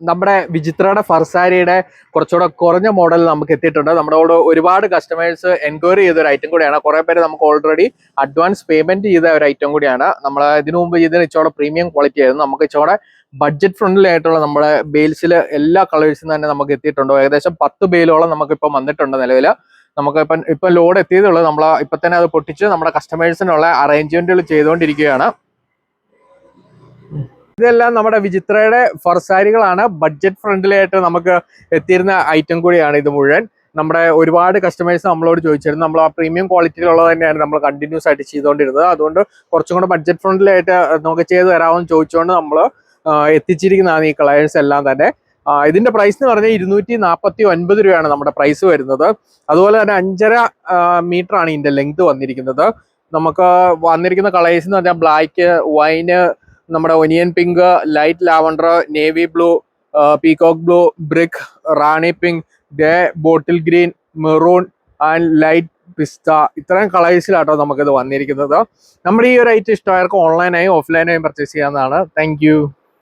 നമ്മുടെ വിചിത്രയുടെ ഫർസാരിയുടെ കുറച്ചുകൂടെ കുറഞ്ഞ മോഡൽ നമുക്ക് എത്തിയിട്ടുണ്ട്. നമ്മളോട് ഒരുപാട് കസ്റ്റമേഴ്സ് എൻക്വയറി ചെയ്ത ഒരു ഐറ്റം കൂടിയാണ്. കുറെ പേര് നമുക്ക് ഓൾറെഡി അഡ്വാൻസ് പേയ്മെന്റ് ചെയ്ത ഒരു ഐറ്റം കൂടിയാണ്. നമ്മൾ ഇതിനു മുമ്പ് ഇതിന് ഇച്ചോടെ പ്രീമിയം ക്വാളിറ്റി ആയിരുന്നു. നമുക്ക് ഇച്ചോടെ ബഡ്ജറ്റ് ഫ്രണ്ട്ലിയായിട്ടുള്ള നമ്മുടെ ബെയിൽസിൽ എല്ലാ കളേഴ്സും തന്നെ നമുക്ക് എത്തിയിട്ടുണ്ടോ. ഏകദേശം 10 ബെയിലോളം നമുക്കിപ്പം വന്നിട്ടുണ്ട് നിലവിൽ. നമുക്ക് ഇപ്പം ലോഡ് എത്തിയതുള്ളൂ. നമ്മൾ ഇപ്പം തന്നെ അത് പൊട്ടിച്ച് നമ്മുടെ കസ്റ്റമേഴ്സിനുള്ള അറേഞ്ച്മെന്റുകൾ ചെയ്തുകൊണ്ടിരിക്കുകയാണ്. ഇതെല്ലാം നമ്മുടെ വിചിത്രയുടെ ഫർസാരികളാണ്. ബഡ്ജറ്റ് ഫ്രണ്ട്ലി ആയിട്ട് നമുക്ക് എത്തിയിരുന്ന ഐറ്റം കൂടിയാണ് ഇത് മുഴുവൻ. നമ്മുടെ ഒരുപാട് കസ്റ്റമേഴ്സ് നമ്മളോട് ചോദിച്ചിരുന്നു. നമ്മൾ ആ പ്രീമിയം ക്വാളിറ്റിയിലുള്ളത് തന്നെയാണ് നമ്മൾ കണ്ടിന്യൂസ് ആയിട്ട് ചെയ്തുകൊണ്ടിരുന്നത്. അതുകൊണ്ട് കുറച്ചും കൂടെ ബഡ്ജറ്റ് ഫ്രണ്ട്ലി ആയിട്ട് നമുക്ക് ചെയ്ത് തരാമെന്ന് ചോദിച്ചുകൊണ്ട് നമ്മൾ എത്തിച്ചിരിക്കുന്നതാണ് ഈ കളേഴ്സ് എല്ലാം തന്നെ. ഇതിന്റെ പ്രൈസ് എന്ന് പറഞ്ഞാൽ 249 രൂപയാണ് നമ്മുടെ പ്രൈസ് വരുന്നത്. അതുപോലെ തന്നെ 5.5 മീറ്റർ ആണ് ഇതിന്റെ ലെങ്ത് വന്നിരിക്കുന്നത്. നമുക്ക് വന്നിരിക്കുന്ന കളേഴ്സ് എന്ന് പറഞ്ഞാൽ ബ്ലാക്ക്, വൈന്, നമ്മുടെ onion pink, light lavender, navy blue, peacock blue, brick, Rani pink, day bottle green, maroon and light pista, ഇത്രയും കളേഴ്സിലാട്ടോ നമുക്കിത് വന്നിരിക്കുന്നത്. നമ്മുടെ ഈ ഒരു ഐറ്റം ഇഷ്ടമായവർക്ക് ഓൺലൈനായും ഓഫ്ലൈനായും പർച്ചേസ് ചെയ്യാവുന്നതാണ്. താങ്ക്